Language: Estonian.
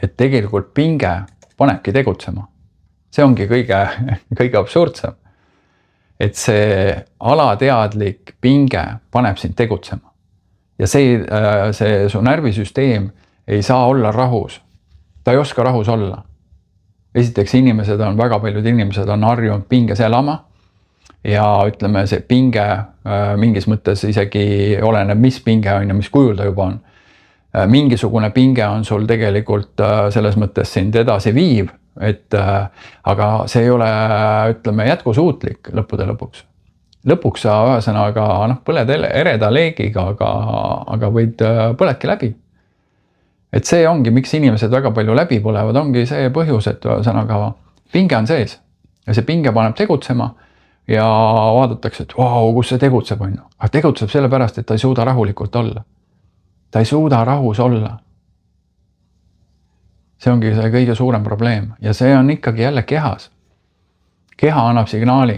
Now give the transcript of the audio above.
et tegelikult pinge panebki tegutsema. See ongi kõige absurdsem. Et see alateadlik pinge paneb sind tegutsema. Ja see su närvisüsteem ei saa olla rahus. Ta ei oska rahus olla. Esiteks väga paljud inimesed on harjunud pinges elama ja ütleme, see pinge mingis mõttes isegi oleneb, mis pinge on ja mis kujul ta juba on. Mingisugune pinge on sul tegelikult selles mõttes sind edasi viiv, aga see ei ole, ütleme, jätkusuutlik lõppude lõpuks. Lõpuks sa ühesõnaga põled ereda leegiga, aga võid põledki läbi. Et see ongi, miks inimesed väga palju läbi põlevad, ongi see põhjus, et ühesõnaga pinge on sees. Ja see pinge paneb tegutsema ja vaadatakse, et kus see tegutseb on. Aga tegutseb sellepärast, et ta ei suuda rahulikult olla. Ta ei suuda rahus olla. See ongi see kõige suurem probleem ja see on ikkagi jälle kehas. Keha annab signaali.